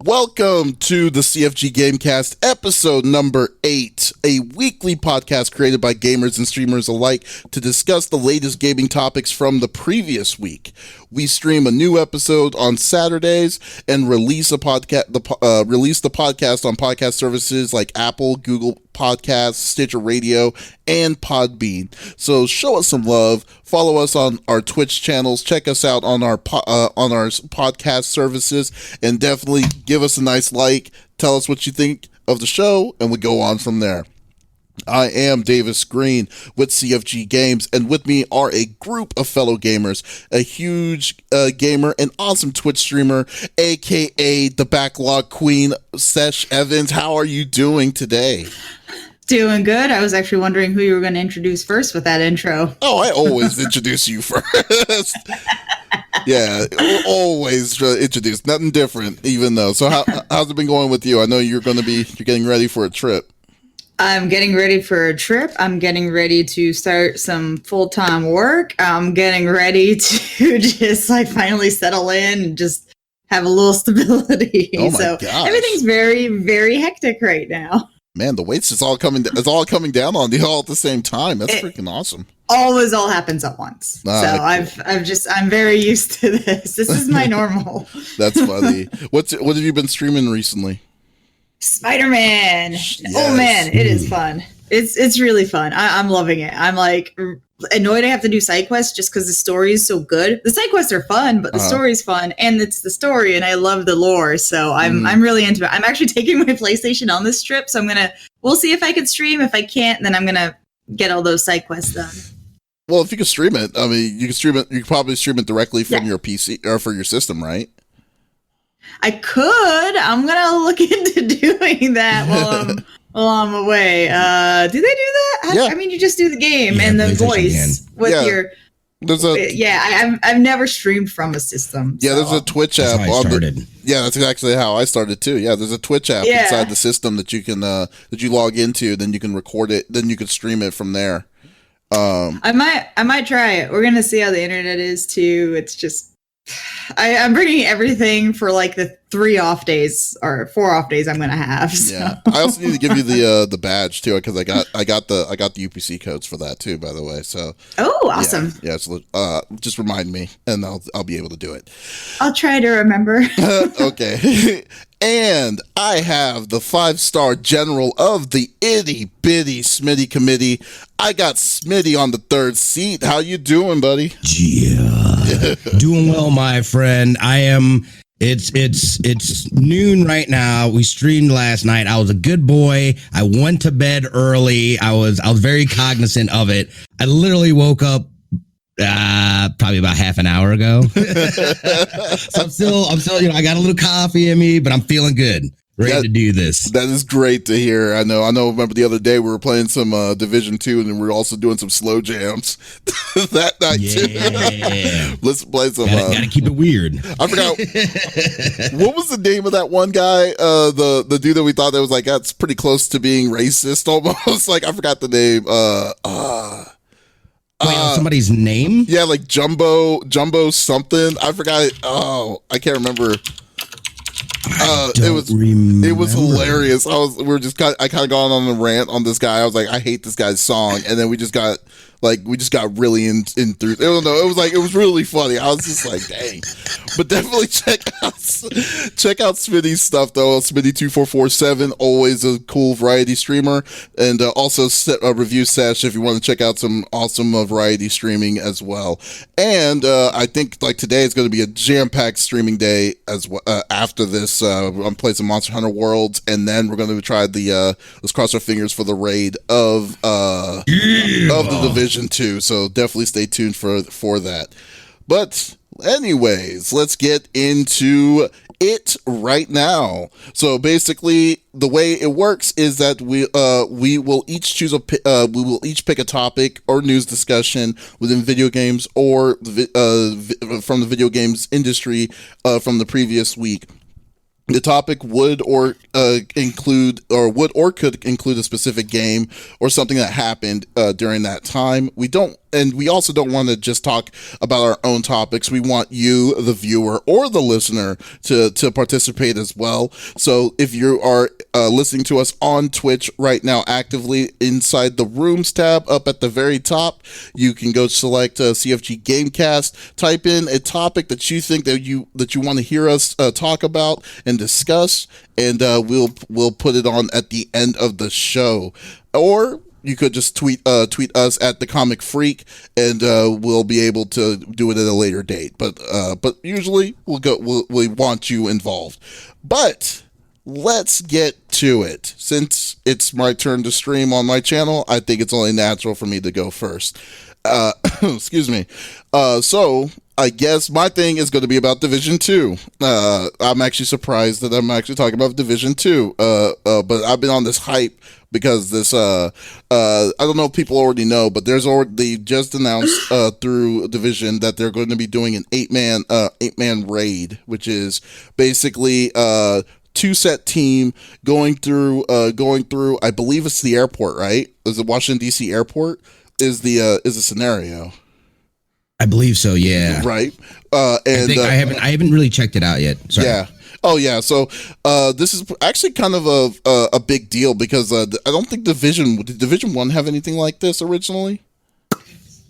Welcome to the CFG GameCast, episode number 8, a weekly podcast created by gamers and streamers alike to discuss the latest gaming topics from the previous week. We stream a new episode on Saturdays and release the podcast on podcast services like Apple, Google Podcasts, Stitcher Radio, and Podbean. So show us some love. Follow us on our Twitch channels. Check us out on our podcast services, and definitely give us a nice like. Tell us what you think of the show, and we go on from there. I am Davis Green with CFG Games, and with me are a group of fellow gamers, a huge gamer, an awesome Twitch streamer, aka the Backlog Queen, Sesh Evans. How are you doing today? Doing good. I was actually wondering who you were going to introduce first with that intro. Oh, I always introduce you first. Yeah, always introduce. Nothing different, even though. So how's it been going with you? I know you're getting ready for a trip. I'm getting ready for a trip. I'm getting ready to start some full-time work. I'm getting ready to just finally settle in and just have a little stability. Oh my gosh. Everything's very, very hectic right now. Man, the weight's just all coming down on you all at the same time. That's freaking awesome. Always all happens at once. I'm very used to this. This is my normal. That's funny. What have you been streaming recently? Spider-Man. Yes. Oh man, it is fun. It's really fun. I'm loving it. I'm annoyed I have to do side quests just because the story is so good. The side quests are fun, but the story is fun, and it's the story, and I love the lore. So I'm really into it. I'm actually taking my PlayStation on this trip, so we'll see if I can stream. If I can't, then I'm gonna get all those side quests done. Well, if you can stream it, I mean, you can stream it. You can probably stream it directly from your PC or for your system, right? I could. I'm gonna look into doing that while I'm away. Do they do that? Yeah. I mean, you just do the game and the voice with your. I've never streamed from a system. Yeah, there's a Twitch app. That's actually how I started too. Yeah, there's a Twitch app inside the system that you can that you log into. Then you can record it. Then you can stream it from there. I might try it. We're gonna see how the internet is too. It's just. I'm bringing everything for the 3 off days or 4 off days I'm gonna have. So. Yeah, I also need to give you the badge too because I got the UPC codes for that too. By the way, so awesome. Yeah, so, just remind me and I'll be able to do it. I'll try to remember. Okay. And I have the 5-star general of the itty bitty Smitty committee. I got Smitty on the 3rd seat. How you doing, buddy? Yeah. Doing well, my friend. I am. It's noon right now. We streamed last night. I was a good boy. I went to bed early. I was very cognizant of it. I literally woke up probably about half an hour ago. So I'm still, I got a little coffee in me, but I'm feeling good. Ready to do this. That is great to hear. I know. Remember the other day we were playing some Division 2 and we were also doing some slow jams that night too. Let's play some. Gotta keep it weird. I forgot what was the name of that one guy. The dude that we thought that was that's pretty close to being racist almost. I forgot the name. Wait, somebody's name? Yeah, Jumbo something. I forgot. I can't remember. It was hilarious. I kind of gone on a rant on this guy. I was like, I hate this guy's song, and then we just got really in through. I don't know. It was really funny. I was just like, dang. But definitely check out Smitty's stuff though. Smitty2447, always a cool variety streamer, and also review Sesh if you want to check out some awesome variety streaming as well. And I think today is going to be a jam-packed streaming day as well. After this, I'm playing some Monster Hunter Worlds, and then we're going to try let's cross our fingers for the raid of the Division 2. So definitely stay tuned for that. But anyways, let's get into it right now. So basically, the way it works is that we will each pick a topic or news discussion within video games or from the video games industry from the previous week. The topic would or include or could include a specific game or something that happened during that time. We don't, and we also don't want to just talk about our own topics. We want you, the viewer or the listener, to participate as well. So if you are listening to us on Twitch right now actively, inside the Rooms tab up at the very top, you can go select CFG GameCast, type in a topic that you think that you want to hear us talk about and discuss, and we'll put it on at the end of the show. Or you could just tweet us at the Comic Freak, and we'll be able to do it at a later date. But usually we want you involved. But let's get to it. Since it's my turn to stream on my channel, I think it's only natural for me to go first. Excuse me. So I guess my thing is going to be about Division 2. I'm actually surprised that I'm actually talking about Division 2. But I've been on this hype because this, I don't know if people already know, but they just announced through Division that they're going to be doing an 8-man raid, which is basically 2-set team going through, I believe it's the airport, right? Is it Washington DC airport? Is the scenario? I believe so. Yeah. Right. And I haven't really checked it out yet. Sorry. Yeah. Oh yeah. So this is actually kind of a big deal because I don't think did Division 1 have anything like this originally?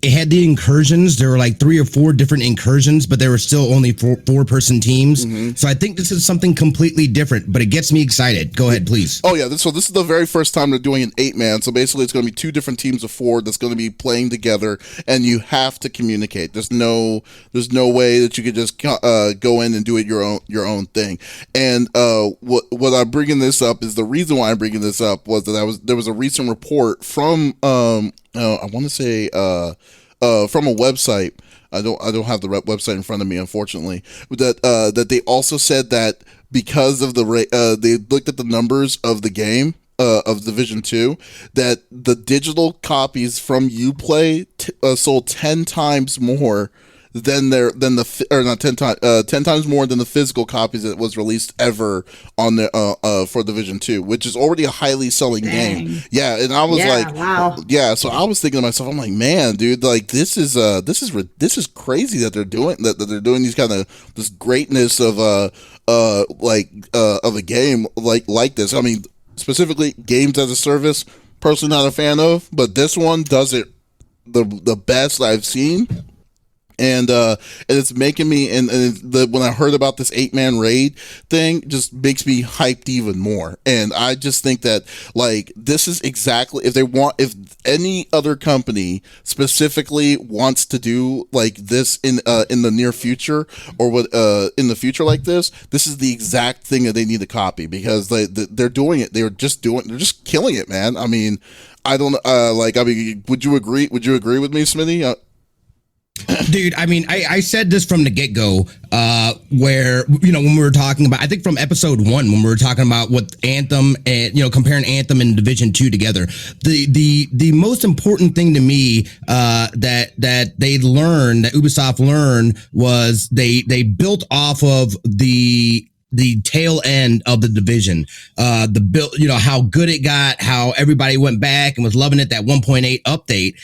It had the incursions. There were like 3 or 4 different incursions, but there were still only 4-person teams. Mm-hmm. So I think this is something completely different, but it gets me excited. Go ahead, please. Oh yeah. So this is the very first time they're doing an 8-man. So basically it's going to be 2 different teams of 4 that's going to be playing together, and you have to communicate. There's no way that you could just go in and do it your own thing. And what I'm bringing this up is, the reason why I'm bringing this up was that there was a recent report from I want to say from a website. I don't have the website in front of me, unfortunately. That they also said that because of they looked at the numbers of the game of Division 2, that the digital copies from Uplay sold 10 times more than 10 times more than the physical copies that was released ever on the for Division 2, which is already a highly selling game. Yeah, and I was wow. Yeah, so I was thinking to myself, I'm like, man, dude, like this is crazy that they're doing these kind of this greatness of a game like this. I mean, specifically games as a service, personally not a fan of, but this one does it the best I've seen. And it's making me, when I heard about this 8-man raid thing, just makes me hyped even more. And I just think that, like, this is exactly, if any other company specifically wants to do like this in the near future, or what in the future like this is the exact thing that they need to copy, because they're doing it. They're just killing it, man. I mean, would you agree with me, Smitty? Dude, I mean, I said this from the get-go, where, when we were talking about, I think from episode 1, when we were talking about what Anthem and, comparing Anthem and Division 2 together, the most important thing to me, that Ubisoft learned, was they built off of the tail end of the Division, the build, how good it got, how everybody went back and was loving it, that 1.8 update.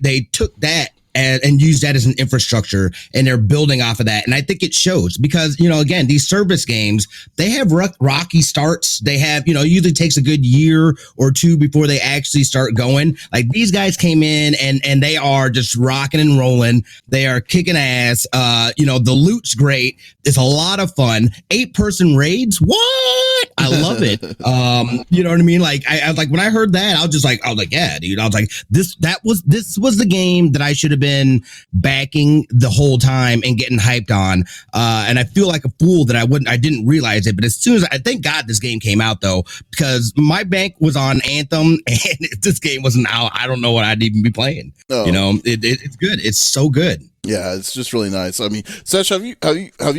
They took that and use that as an infrastructure, and they're building off of that. And I think it shows, because, again, these service games, they have rocky starts. They have, it usually takes a good year or 2 before they actually start going. Like, these guys came in and they are just rocking and rolling. They are kicking ass. The loot's great. It's a lot of fun. 8-person raids. What? I love it. You know what I mean? Like, I like, when I heard that, I was like, yeah, dude. I was like, this was the game that I should have been backing the whole time and getting hyped on. And I feel like a fool that I didn't realize it. But as soon as thank God this game came out, though, because my bank was on Anthem, and if this game wasn't out, I don't know what I'd even be playing. Oh. It's good. It's so good. Yeah, it's just really nice. I mean, Sesh, have you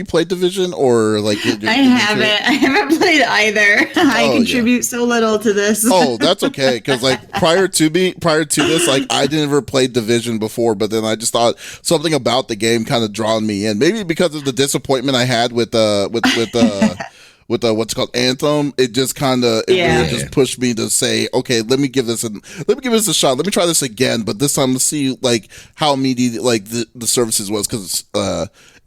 played Division, or like? I haven't played either. I contribute so little to this. Oh, that's okay. Because like prior to this, like I never played Division before, but then I just thought something about the game kind of drawn me in. Maybe because of the disappointment I had with with what's called Anthem, it just kind of really just pushed me to say, okay, let me give this a shot. Let me try this again, but this time let's see like how meaty like the services was, because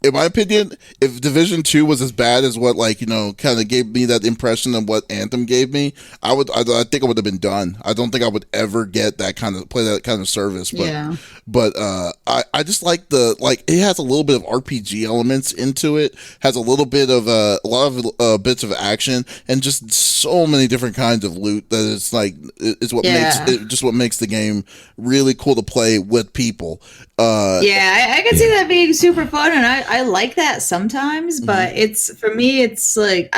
in my opinion, if Division 2 was as bad as what, like, you know, kind of gave me that impression of what Anthem gave me, I think I would have been done. I don't think I would ever get that kind of play that kind of service. But I just like it has a little bit of RPG elements into it, has a little bit of a lot of bits of action, and just so many different kinds of loot that it's like what makes the game really cool to play with people. I can see that being super fun, and I like that sometimes, but for me it's like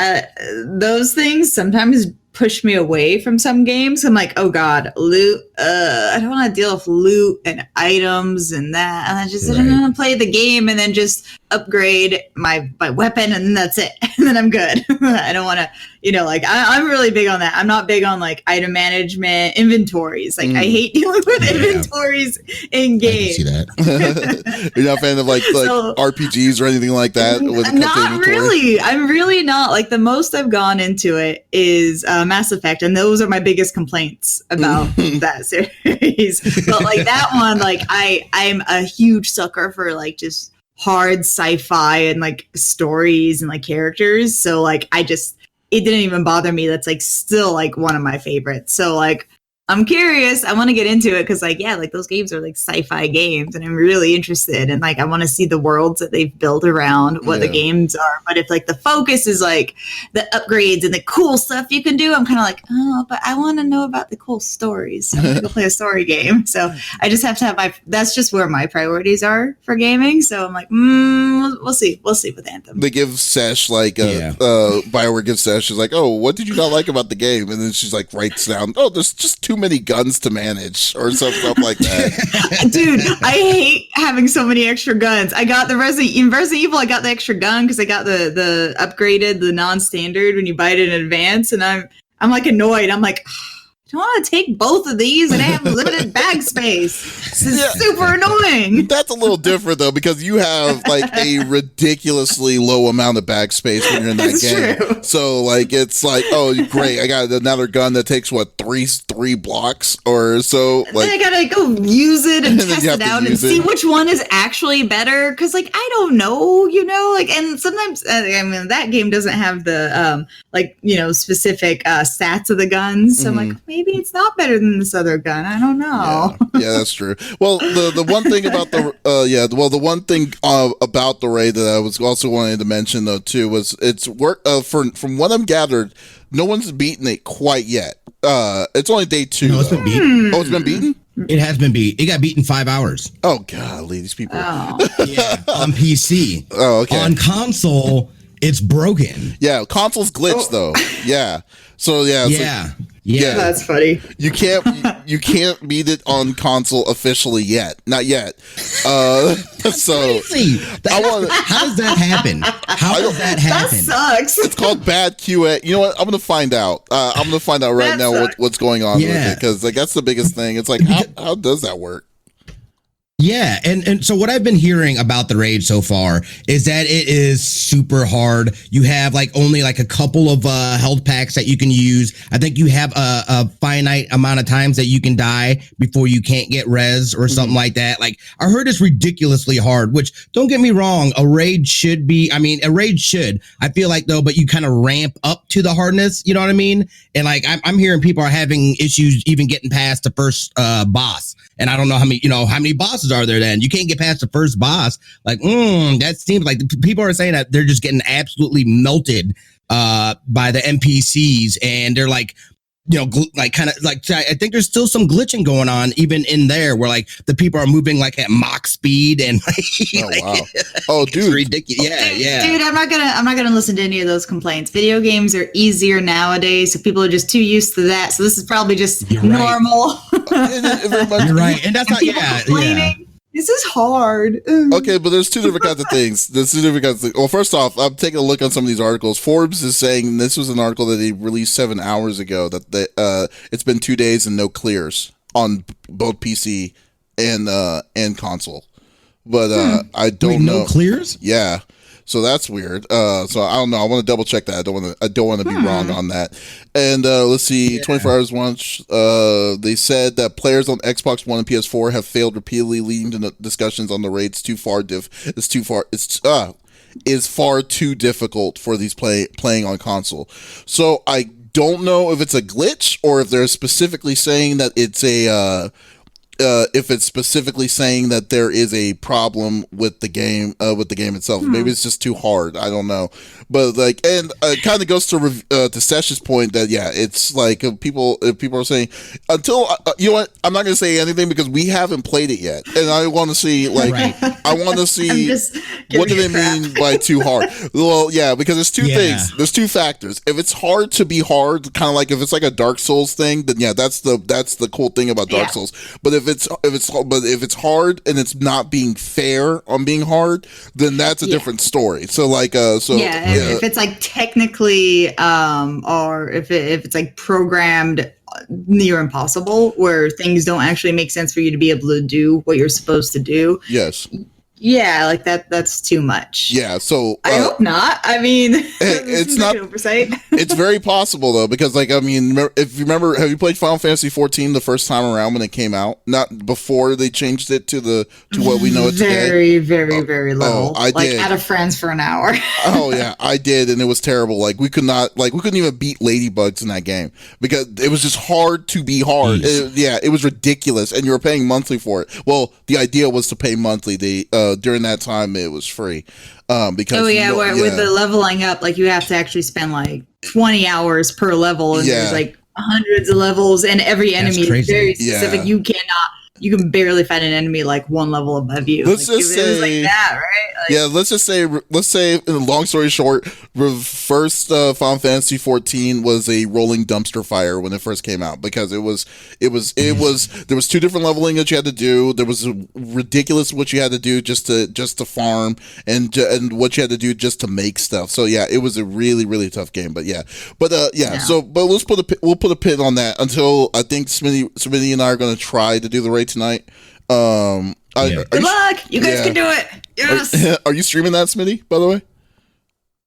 those things sometimes push me away from some games. I'm like, oh god, loot, I don't want to deal with loot and items and that, and I don't want to play the game and then just upgrade my weapon and then that's it and then I'm good. I don't want to, you know, like I'm really big on that. I'm not big on like item management, inventories. Like I hate dealing with inventories in games. I can see that. You're not a fan of like RPGs or anything like that? Not really. I'm really not. Like the most I've gone into it is Mass Effect, and those are my biggest complaints about that series. But like that one, like I'm a huge sucker for like just hard sci-fi and like stories and like characters. So like it didn't even bother me. That's like still like one of my favorites. So like I'm curious. I want to get into it because like, yeah, like those games are like sci-fi games and I'm really interested, and like I want to see the worlds that they've built around what the games are. But if like the focus is like the upgrades and the cool stuff you can do, I'm kind of like, oh, but I want to know about the cool stories. So I'm going to go play a story game. So I just have to have that's just where my priorities are for gaming. So I'm like, we'll see. We'll see with Anthem. They give Sesh like, BioWare gives Sesh, she's like, oh, what did you not like about the game? And then she's like, writes down, oh, there's just too many guns to manage or something like that. Dude, I hate having so many extra guns. I got the Resident Evil, I got the extra gun because I got the upgraded, the non-standard when you buy it in advance, and I'm like annoyed. I'm like, I want to take both of these and I have limited bag space. This is super annoying. That's a little different though, because you have like a ridiculously low amount of bag space when you're in that game. True. So like it's like, oh great, I got another gun that takes what three blocks or so. Like, then I gotta go use it and test it out and see which one is actually better. Because like I don't know, you know, like, and sometimes I mean that game doesn't have the like, you know, specific stats of the guns. So I'm like, maybe it's not better than this other gun. I don't know. Yeah, that's true. Well, the one thing about the one thing about the raid that I was also wanting to mention though too was it's work from what I'm gathered, no one's beaten it quite yet. It's only day 2. No, it's been beaten. Oh, it's been beaten? It has been beat. It got beaten 5 hours. Oh golly, these people. Oh. Yeah, on PC. Oh, okay. On console, it's broken. Yeah, console's glitched though. Yeah. So yeah. Yeah, that's funny. You can't beat it on console officially yet. Not yet. So crazy. How does that happen? How does that happen? That sucks. It's called bad QA. You know what? I'm gonna find out. I'm gonna find out right now what's going on with it, because like that's the biggest thing. It's like how does that work? Yeah, and so what I've been hearing about the raid so far is that it is super hard. You have like only like a couple of health packs that you can use. I think you have a finite amount of times that you can die before you can't get res or something like that. Like I heard it's ridiculously hard, which don't get me wrong, a raid should. I feel like though, but you kind of ramp up to the hardness, you know what I mean? And like I'm hearing people are having issues even getting past the first boss. And I don't know how many bosses are there then. You can't get past the first boss. Like, that seems like people are saying that they're just getting absolutely melted by the NPCs. And they're like, you know, like kind of like, I think there's still some glitching going on even in there where like the people are moving like at Mach speed and like, wow. Oh, dude. It's ridiculous. Yeah. Dude, I'm not gonna listen to any of those complaints. Video games are easier nowadays, so people are just too used to that. So this is probably just normal. You're right. And that's not, complaining. This is hard. Okay, but there's two different kinds of things. Well, first off, I'm taking a look on some of these articles. Forbes is saying this was an article that they released 7 hours ago that it's been 2 days and no clears on both PC and console. But I don't know. No clears? Yeah. So that's weird. So I don't know. I want to double check that. I don't want to be wrong on that. And let's see. 24 hours launch. They said that players on Xbox One and PS4 have failed repeatedly, leading to discussions on the rates is far too difficult for these playing on console. So I don't know if it's a glitch or if they're specifically saying that it's if it's specifically saying that there is a problem with the game itself. Maybe it's just too hard. I don't know. But like, and it kind of goes to Sesh's point that it's like if people are saying until you know what, I'm not going to say anything because we haven't played it yet, and I want to see like I want to see what do they mean by too hard. Well, yeah, because there's two things. There's two factors. If it's hard to be hard, kind of like if it's like a Dark Souls thing, then that's the cool thing about Dark Souls. But if it's hard and it's not being fair on being hard, then that's a different story. So like if it's like technically or if it's like programmed near impossible where things don't actually make sense for you to be able to do what you're supposed to do. Yes. Yeah, like that's too much. Yeah, so I hope not. I mean, it's not oversight. It's very possible though, because like I mean, if you remember, have you played Final Fantasy 14 the first time around when it came out? Not before they changed it to what we know today. Very low. I did. Out of friends for an hour. Oh yeah, I did, and it was terrible. Like we couldn't even beat ladybugs in that game because it was just hard to be hard. It was ridiculous, and you were paying monthly for it. Well, the idea was to pay monthly. During that time it was free because with the leveling up, like you have to actually spend like 20 hours per level, and there's like hundreds of levels, and every enemy is very specific. You can barely find an enemy like one level above you. Let's just say, it was like that, right? Like, let's say, long story short, first Final Fantasy 14 was a rolling dumpster fire when it first came out because it was there was two different leveling that you had to do. There was ridiculous what you had to do just to farm and what you had to do just to make stuff. So yeah, it was a really tough game. But So we'll put a pin on that until I think Smitty and I are going to try to do the raid tonight. Good luck. You guys can do it. Yes. Are you streaming that, Smitty, by the way?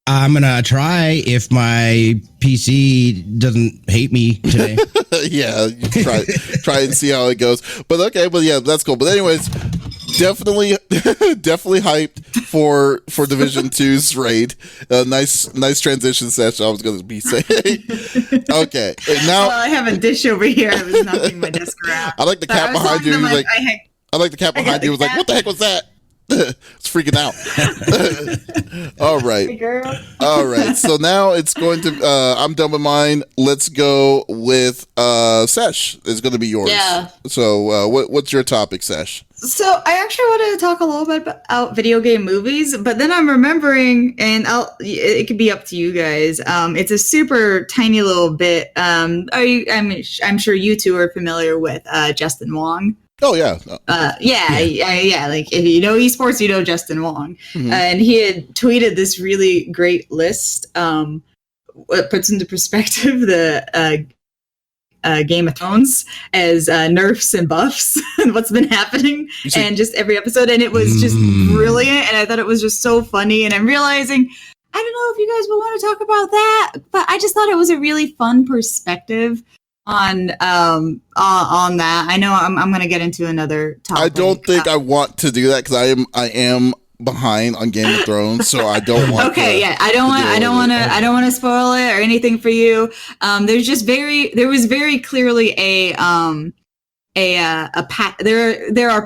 I'm gonna try if my PC doesn't hate me today. Yeah, you try and see how it goes. But okay, but yeah, that's cool. But anyways, definitely hyped for Division 2's raid. Nice transition session. I was gonna be saying. Okay, now I have a dish over here. I was knocking my desk around. I like the cat behind you. I like the cat behind you. Was like, what the heck was that? It's freaking out. All right. Hey, all right. So now it's going to I'm done with mine. Let's go with Sesh is going to be yours. Yeah. So what's your topic, Sesh? So I actually wanted to talk a little bit about video game movies, but then I'm remembering, and it could be up to you guys. It's a super tiny little bit. I'm sure you two are familiar with Justin Wong. Oh yeah. Yeah. Like if you know esports, you know Justin Wong, and he had tweeted this really great list. What puts into perspective the Game of Thrones as nerfs and buffs and what's been happening, and just every episode, and it was just brilliant. And I thought it was just so funny. And I'm realizing, I don't know if you guys will want to talk about that, but I just thought it was a really fun perspective on that. I know I'm going to get into another topic. I don't think I want to do that because I am behind on Game of Thrones, so I don't want. Okay, yeah, I don't want to spoil it or anything for you. There was very clearly there are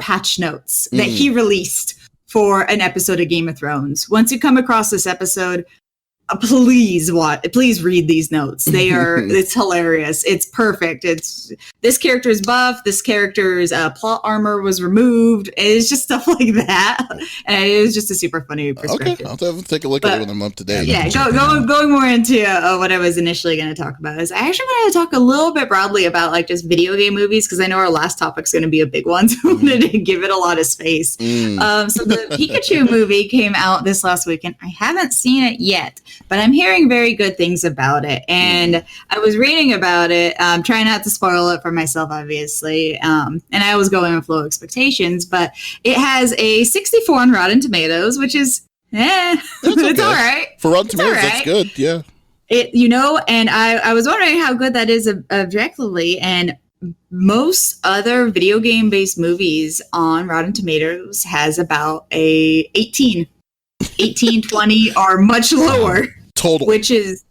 patch notes that he released for an episode of Game of Thrones. Once you come across this episode, please read these notes. It's hilarious. It's perfect. It's this character's buff. This character's plot armor was removed. It's just stuff like that. And it was just a super funny perspective. Okay, I'll take a look at it when I'm up to date. Yeah, going more into what I was initially going to talk about is I actually wanted to talk a little bit broadly about like just video game movies because I know our last topic's going to be a big one, so I wanted to give it a lot of space. So the Pikachu movie came out this last weekend. I haven't seen it yet, but I'm hearing very good things about it. And I was reading about it, trying not to spoil it for myself, obviously. And I was going with low expectations, but it has a 64 on Rotten Tomatoes, which is It's all right. For Rotten Tomatoes, that's good. Yeah. And I was wondering how good that is objectively, and most other video game based movies on Rotten Tomatoes has about a 18, 20 or much lower Total. Which is,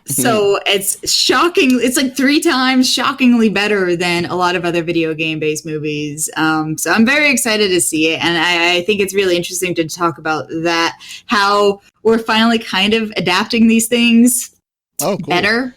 so it's shocking. It's like 3 times shockingly better than a lot of other video game based movies. So I'm very excited to see it. And I think it's really interesting to talk about that, how we're finally kind of adapting these things better.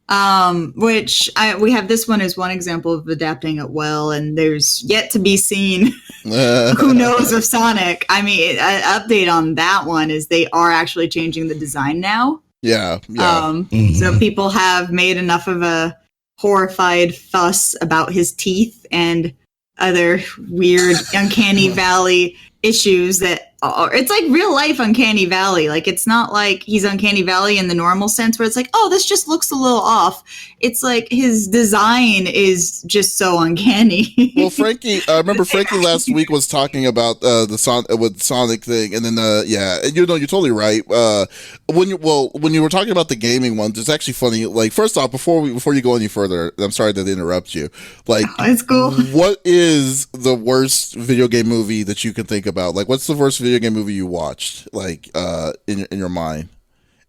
We have this one as one example of adapting it well, and there's yet to be seen who knows of Sonic. I mean, an update on that one is they are actually changing the design now. Yeah. So people have made enough of a horrified fuss about his teeth and other weird Uncanny Valley issues that it's like real life Uncanny Valley. Like, it's not like he's Uncanny Valley in the normal sense where it's like, oh, this just looks a little off. It's like his design is just so uncanny. Well, Frankie, I remember Frankie last week was talking about the Sonic thing, and then and you're totally right. When you were talking about the gaming ones, it's actually funny. Like, first off, before you go any further, I'm sorry to interrupt you. Like, it's cool. What is the worst video game movie that you can think about? Like, what's the worst video game movie you watched, like, in your mind?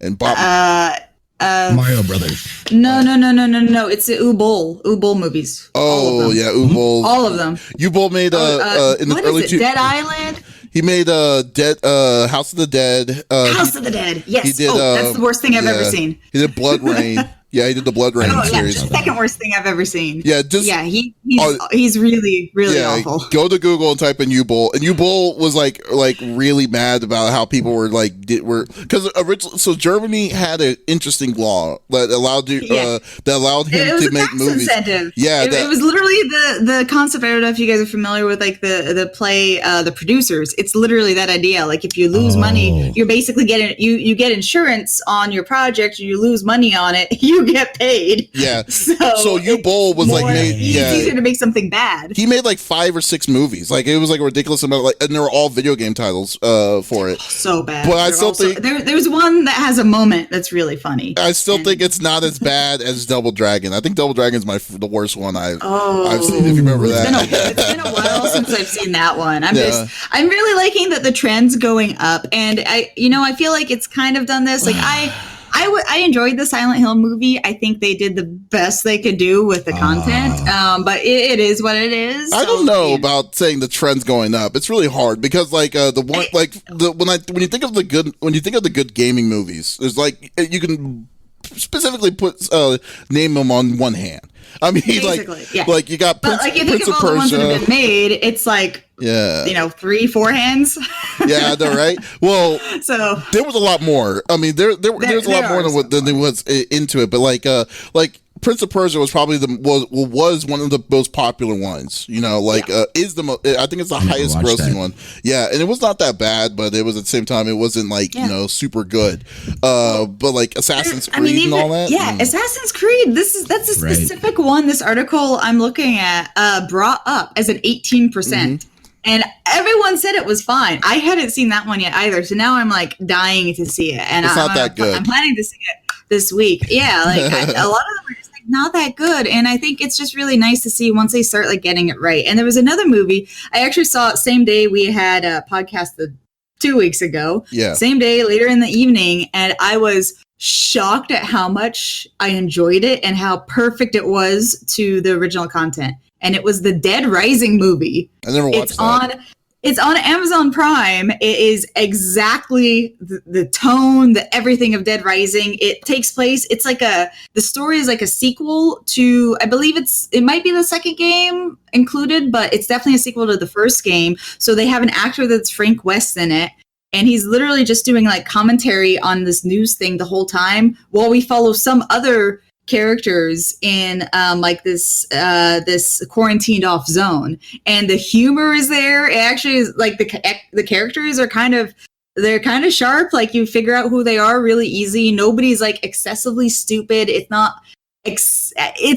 And Bob, Mario Brothers. No. It's the Ubol movies. Oh yeah, Ubol. All of them. Ubol made in the early Dead Island. He made House of the Dead. House of the Dead. Yes. He did, that's the worst thing I've ever seen. He did Blood Rain. Yeah, he did the Blood Rain series. The second worst thing I've ever seen. Yeah, he's really, really awful. Go to Google and type in Ubol, and Ubol was like really mad about how people were because originally, so Germany had an interesting law that allowed him to make movies. Incentive. Yeah, it was literally the concept. I don't know if you guys are familiar with like the play, The Producers. It's literally that idea. Like, if you lose money, you're basically getting you get insurance on your project. You lose money on it, you get paid. Yeah. So Ubol was it's easier to make something bad. He made like 5 or 6 movies. Like, it was like a ridiculous amount, and they were all video game titles for it. So bad. But I still think there's one that has a moment that's really funny. I still think it's not as bad as Double Dragon. I think Double Dragon's the worst one I've seen, if you remember that. It's been a while since I've seen that one. I'm really liking that the trend's going up, and I feel like it's kind of done this. Like, I enjoyed the Silent Hill movie. I think they did the best they could do with the content. But it is what it is. I don't know about saying the trend's going up. It's really hard because when you think of the good gaming movies, there's like, you can specifically name them on one hand. I mean, like you got Prince of Persia. The ones that have been made, it's like 3-4 hands. Yeah, they're right. Well, so there was a lot more. I mean, there's a lot more than there was into it. But like Prince of Persia was probably was one of the most popular ones. I think it's the highest grossing one. Yeah, and it was not that bad, but it was at the same time, it wasn't like super good. But like Assassin's Creed and all that. Yeah, Assassin's Creed. That's a specific one. This article I'm looking at brought up as an 18%. And everyone said it was fine. I hadn't seen that one yet either. So now I'm like dying to see it. And it's not that good. I'm planning to see it this week. Yeah, like a lot of them are just like not that good. And I think it's just really nice to see once they start like getting it right. And there was another movie I actually saw it same day we had a podcast 2 weeks ago. Yeah. Same day, later in the evening. And I was shocked at how much I enjoyed it and how perfect it was to the original content. And it was the Dead Rising movie. I never watched that. It's on Amazon Prime. It is exactly the tone, the everything of Dead Rising. It takes place. It's like the story is like a sequel to, I believe it might be the second game included, but it's definitely a sequel to the first game. So they have an actor that's Frank West in it. And he's literally just doing like commentary on this news thing the whole time while we follow some other characters in like this quarantined off zone, and the humor is there. It actually is like the characters are kind of sharp. Like, you figure out who they are really easy. Nobody's like excessively stupid. It's not it's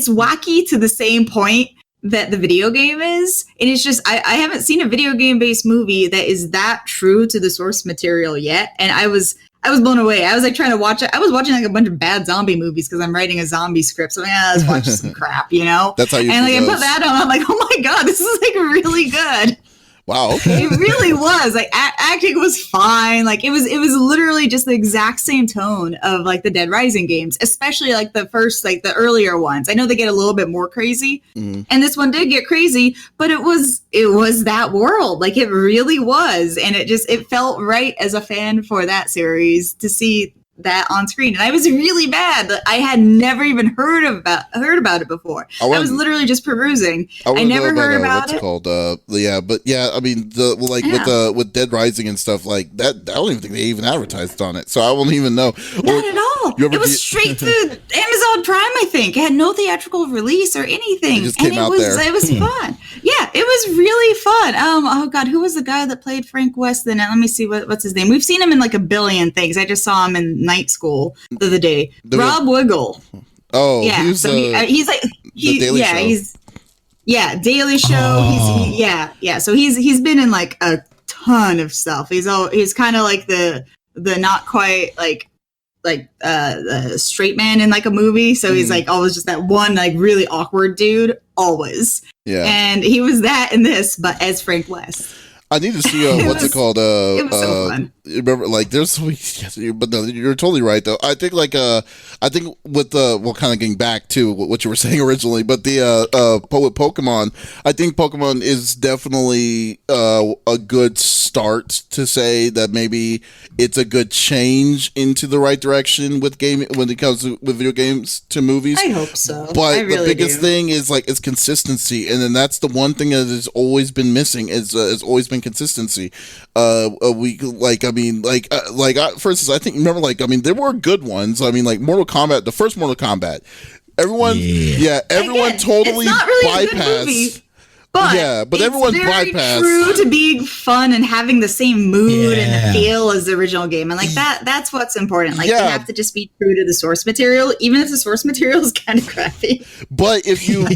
wacky to the same point that the video game is. And it's just, I haven't seen a video game based movie that is that true to the source material yet. And I was blown away. I was like trying to watch it. I was watching like a bunch of bad zombie movies because I'm writing a zombie script. So I'm like, let's watch some crap, you know? That's how you And like I put that on. I'm like, oh my God, this is like really good. Wow. Okay. It really was like acting was fine. Like it was literally just the exact same tone of like the Dead Rising games, especially like the first, like the earlier ones. I know they get a little bit more crazy, and this one did get crazy, but it was that world. Like it really was, and it felt right as a fan for that series to see that on screen. And I was really mad that I had never even heard about it before. I was literally just perusing. I never heard about what's it. What's called? But yeah, I mean, with Dead Rising and stuff like that, I don't even think they even advertised on it, so I won't even know. Not at all. It was straight to Amazon Prime, I think. It had no theatrical release or anything. It just came out there. It was fun. Yeah, it was really fun. Oh God, who was the guy that played Frank Weston? Let me see what's his name. We've seen him in like a billion things. I just saw him in Night School the other day. Rob Wiggle. Oh, yeah. He's like the Daily Show. Daily Show. Oh. So he's been in like a ton of stuff. He's kind of like the not quite like the straight man in like a movie. So he's like always just that one like really awkward dude always. Yeah. And he was that in this, but as Frank West. I need to see what's it called? It was so fun. Remember, like there's but no, you're totally right though. I think with kind of getting back to what you were saying originally, but with Pokemon, I think Pokemon is definitely a good start to say that maybe it's a good change into the right direction with when it comes to with video games to movies. I hope so. But the biggest thing is like it's consistency, and then that's the one thing that has always been missing has always been consistency. For instance, I think there were good ones. I mean, like Mortal Kombat, the first Mortal Kombat. Everyone totally bypassed. But everyone bypassed. True to being fun and having the same mood and the feel as the original game, and like that's what's important. Like you have to just be true to the source material, even if the source material is kind of crappy. But have you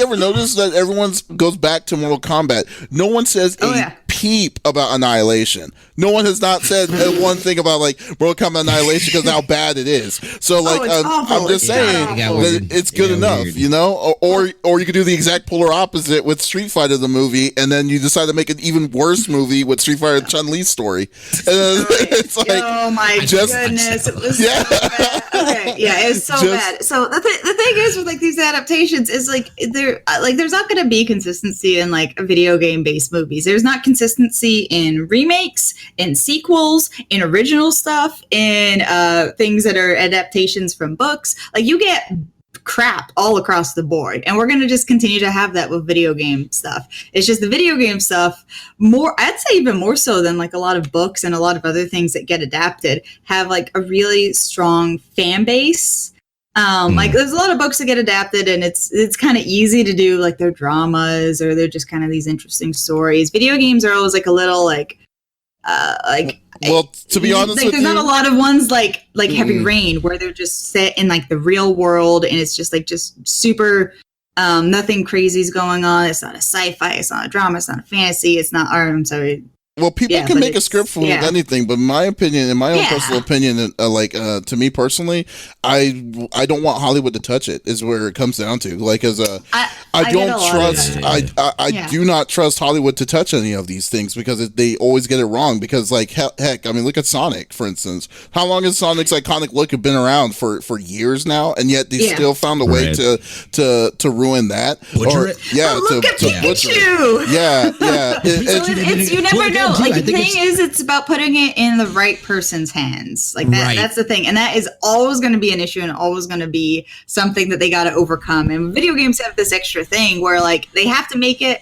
ever noticed that everyone goes back to Mortal Kombat? No one says peep about Annihilation. No one has not said one thing about like Mortal Kombat Annihilation because how bad it is. So like I'm just saying that it's good enough, you know. Or you could do the exact polar opposite with Street Fighter the movie, and then you decide to make an even worse movie with Street Fighter Chun-Li's story. And then it's like, oh my goodness, it was so bad. Okay, yeah, it was so bad. So the thing is with like these adaptations is like there's not going to be consistency in like video game based movies. There's not consistency in remakes, in sequels, in original stuff, in things that are adaptations from books. Like you get crap all across the board, and we're going to just continue to have that with video game stuff. It's just the video game stuff I'd say even more so than like a lot of books and a lot of other things that get adapted have like a really strong fan base. Like there's a lot of books that get adapted, and it's kind of easy to do like their dramas or they're just kind of these interesting stories. Video games are always like a little well, to be honest, like, there's not a lot of ones like Heavy Rain where they're just set in like the real world, and it's just super nothing crazy is going on. It's not a sci-fi, it's not a drama, it's not a fantasy, it's not art. I'm sorry. Well, people can make a script for anything, but in my opinion, in my own personal opinion, to me personally, I don't want Hollywood to touch it. Is where it comes down to. Like, I don't trust. I do not trust Hollywood to touch any of these things because they always get it wrong. Because like heck, I mean, look at Sonic for instance. How long has Sonic's iconic look been around for years now, and yet they still found a way to ruin that. Butcher it. Yeah, look at Pikachu. Yeah. It's you never know. Like the thing is, it's about putting it in the right person's hands. Like that. That's the thing, and that is always going to be an issue and always going to be something that they got to overcome. And video games have this extra thing where like they have to make it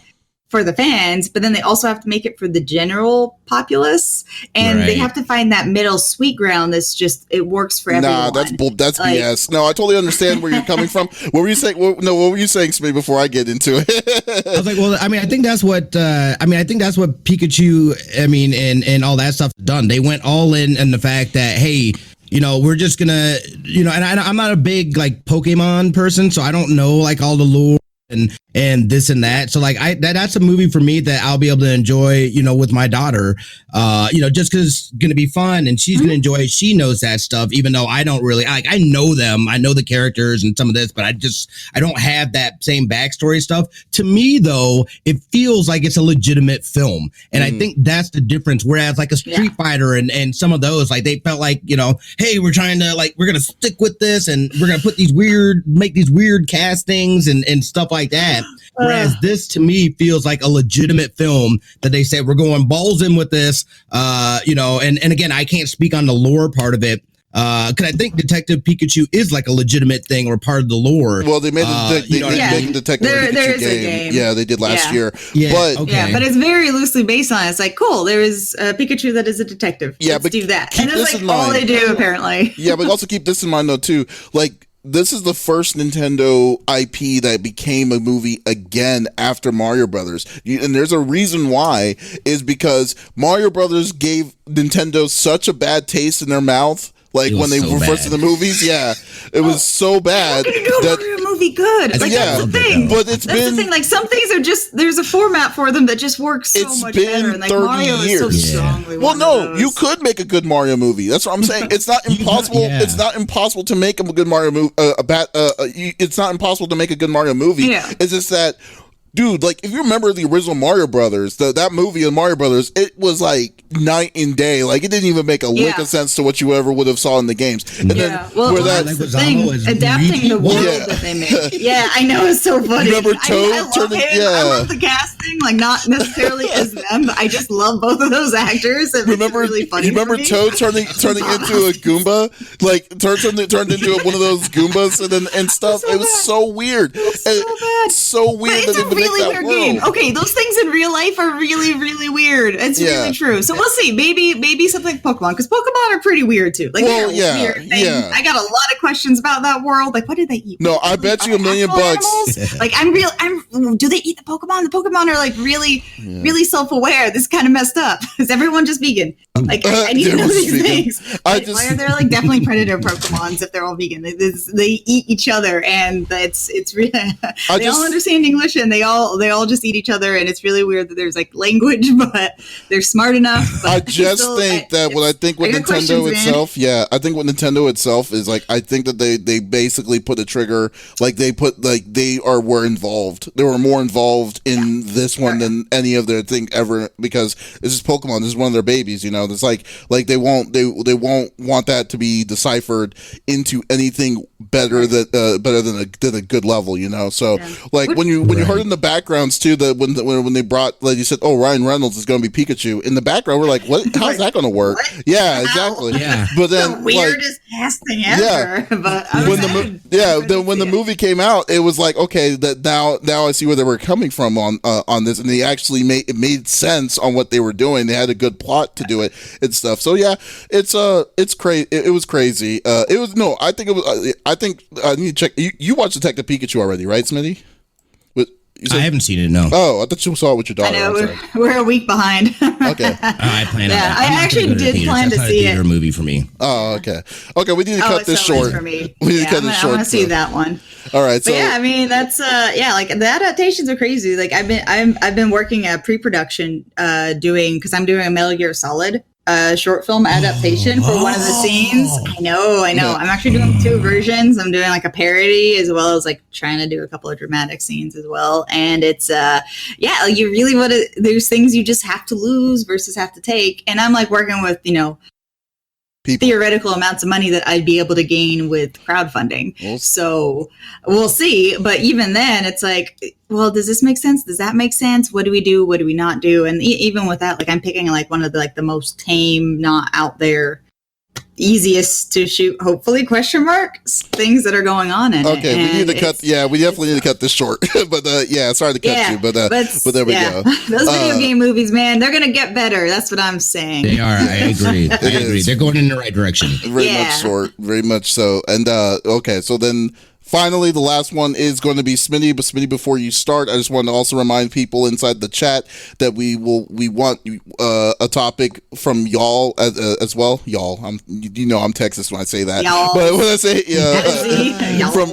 for the fans, but then they also have to make it for the general populace, and they have to find that middle sweet ground that's just it works for everyone. Nah, that's BS. No, I totally understand where you're coming from. What were you saying? What were you saying, Smitty? Before I get into it, I was like, well, I mean, I think that's what Pikachu, and all that stuff done. They went all in the fact that hey, you know, we're just gonna, you know, and I'm not a big like Pokemon person, so I don't know like all the lore and this and that. So like that's a movie for me that I'll be able to enjoy, with my daughter, just because it's going to be fun and she's going to enjoy it. She knows that stuff, even though I don't really, I know them. I know the characters and some of this, but I don't have that same backstory stuff. To me though, it feels like it's a legitimate film. And I think that's the difference. Whereas like a Street Fighter and some of those, like they felt like, hey, we're trying to we're going to stick with this and we're going to make these weird castings and stuff like that. Whereas this to me feels like a legitimate film that they said we're going balls in with this, and again, I can't speak on the lore part of it. Because I think Detective Pikachu is like a legitimate thing or part of the lore. Well, they made the Detective Pikachu game. Yeah, they did last year. Yeah, but it's very loosely based on it. It's like, cool, there is a Pikachu that is a detective. Yeah, Let's do that. And that's like all they do, apparently. Yeah, but also keep this in mind, though, too. Like, this is the first Nintendo IP that became a movie again after Mario Brothers. And there's a reason why, is because Mario Brothers gave Nintendo such a bad taste in their mouth. Like when they were first in the movies, it was so bad. How can you do a Mario movie good? Like that's the thing. But that's the thing. Like some things are just there's a format for them that just works so much better. And like 30 Mario years. is so strongly. Well, no, you could make a good Mario movie. That's what I'm saying. It's not impossible. It's not impossible to make a good Mario movie. It's not impossible to make a good Mario movie. Yeah. It's just that. Dude, like, if you remember the original Mario Brothers, that movie of Mario Brothers, it was like night and day. Like, it didn't even make a lick of sense to what you ever would have saw in the games. And then, that's the thing, adapting the world that they made. Yeah, I know, it's so funny. Remember Toad turning, I love the casting, like, not necessarily as them, but I just love both of those actors. Remember, really funny. You remember Toad turning into a Goomba? Like, turned into one of those Goombas and stuff. It was so weird. So weird that they would make that world. Game. Okay, those things in real life are really, really weird. It's really true. So we'll see. Maybe something like Pokemon, because Pokemon are pretty weird too. Like, weird things. I got a lot of questions about that world. Like, what did they eat? No, I bet you $1 million bucks. Like, do they eat the Pokemon? The Pokemon are like really, really self-aware. This is kind of messed up. Is everyone just vegan? Like, I need to know these things. Why are there like definitely predator Pokemons if they're all vegan? They eat each other, and it's really they all understand English, and they all just eat each other, and it's really weird that there's like language, but they're smart enough. I just think that what Nintendo itself, I think what Nintendo itself is like, I think that they basically put a trigger, like they were involved. They were more involved in this one than any of their thing ever, because this is Pokemon. This is one of their babies. It's like they won't want that to be deciphered into anything better than a good level. So like when you heard in the backgrounds too, that when they brought, like you said, Ryan Reynolds is going to be Pikachu in the background, we're like, what? How's that going to now? Yeah, exactly. Yeah, but then the weirdest casting ever. Yeah, but when the movie came out, it was like, okay, that now I see where they were coming from on this, and they actually made sense on what they were doing. They had a good plot to do it and stuff. So yeah, it's crazy. It was crazy. I think I need to check. You watched Detective Pikachu already, right, Smitty? I haven't seen it, no. Oh, I thought you saw it with your daughter. I know, we're a week behind. Okay. I plan on I actually did plan to see it. It's a movie for me. Oh, okay. Okay, we need to cut this short. For me. We need to cut this short. I want to see that one. All right. So but yeah, I mean, that's like the adaptations are crazy. Like I've been working at pre-production because I'm doing a Metal Gear Solid short film adaptation for one of the scenes. I know. I'm actually doing 2 versions. I'm doing like a parody as well as like trying to do a couple of dramatic scenes as well. And it's like you really want to. There's things you just have to lose versus have to take. And I'm like working with theoretical amounts of money that I'd be able to gain with crowdfunding. So we'll see. But even then, it's like, well, does this make sense? Does that make sense? What do we do? What do we not do? And even with that, like I'm picking like one of the most tame, not out there, easiest to shoot, hopefully things that are going on in it. Okay, we need to cut. Yeah, we definitely need to cut this short. But sorry to cut you. But there we go. Those video game movies, man, they're gonna get better. That's what I'm saying. They are. I agree. They're going in the right direction. Very much so. And okay, so then Finally, the last one is going to be Smitty. But Smitty, before you start, I just want to also remind people inside the chat that we want a topic from y'all as well. Y'all, I'm Texas when I say that. Y'all. But when I say from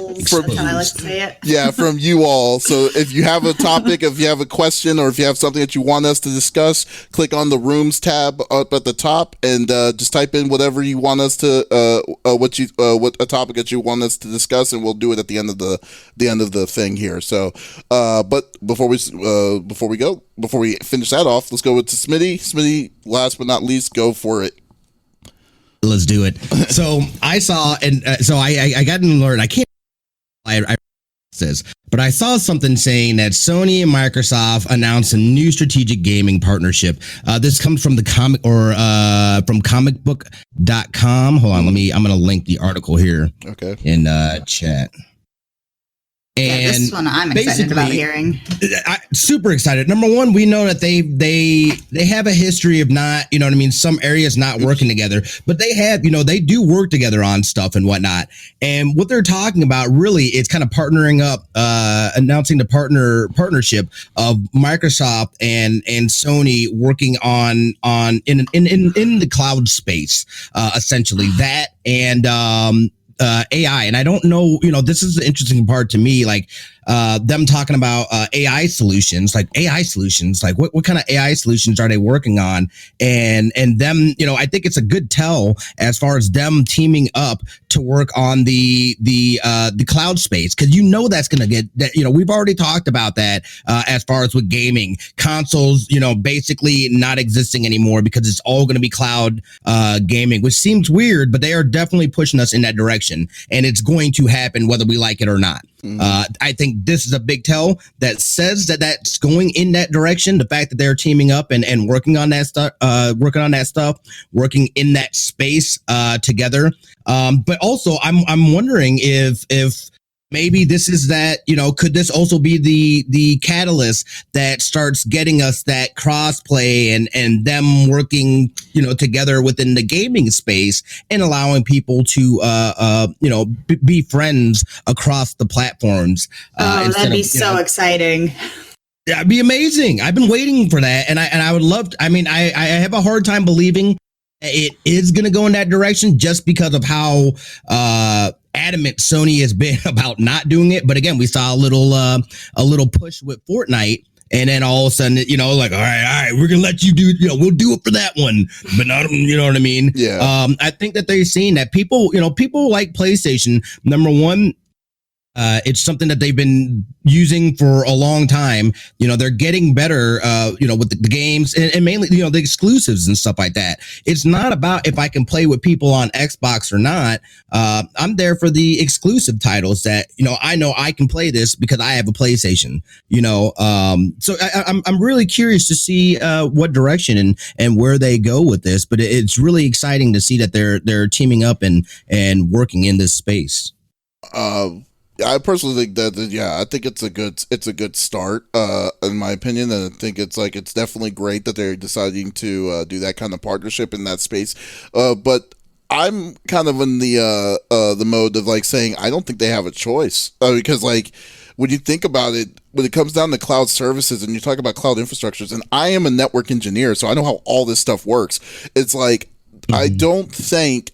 I like to say it. Yeah, from you all. So if you have a topic, if you have a question, or if you have something that you want us to discuss, click on the Rooms tab up at the top and just type in whatever you want us to what a topic that you want us to discuss, and we'll do it at the end of the thing here. So but before we finish that off, let's go with to Smitty, last but not least, go for it. Let's do it. So I saw, and so I got an alert. I can't I this, but I saw something saying that Sony and Microsoft announced a new strategic gaming partnership. This comes from the from comicbook.com. Hold on, I'm going to link the article here. Okay. In chat. And this one I'm excited about hearing. Super excited. Number one, we know that they have a history of not, some areas not working together, but they have, they do work together on stuff and whatnot. And what they're talking about really is kind of partnering up, announcing the partnership of Microsoft and Sony working on in the cloud space, essentially that and AI. And I don't know, this is the interesting part to me, like them talking about AI solutions, like what kind of AI solutions are they working on? And them, I think it's a good tell as far as them teaming up to work on the cloud space, because that's going to get that. We've already talked about that as far as with gaming consoles, basically not existing anymore because it's all going to be cloud gaming, which seems weird, but they are definitely pushing us in that direction, and it's going to happen whether we like it or not. I think this is a big tell that says that that's going in that direction. The fact that they're teaming up and working on that stuff, working in that space together. But also, I'm wondering if maybe this is that, could this also be the catalyst that starts getting us that cross-play and them working, together within the gaming space and allowing people to, be friends across the platforms. That'd be so exciting. Yeah, it'd be amazing. I've been waiting for that. And I would love to, I have a hard time believing it is going to go in that direction just because of how, adamant Sony has been about not doing it. But again, we saw a little push with Fortnite, and then all of a sudden, all right, we're gonna let you do, we'll do it for that one, but not, you know what I mean? Yeah. I think that they're seeing that people like PlayStation. Number one, it's something that they've been using for a long time. They're getting better, with the games and mainly, the exclusives and stuff like that. It's not about if I can play with people on Xbox or not. I'm there for the exclusive titles that, I know I can play this because I have a PlayStation, so I'm really curious to see, what direction and where they go with this, but it's really exciting to see that they're teaming up and working in this space. I personally think that, I think it's a good start, in my opinion, and I think it's definitely great that they're deciding to do that kind of partnership in that space. But I'm kind of in the mode of saying I don't think they have a choice, because when you think about it, when it comes down to cloud services and you talk about cloud infrastructures, and I am a network engineer, so I know how all this stuff works. It's I don't think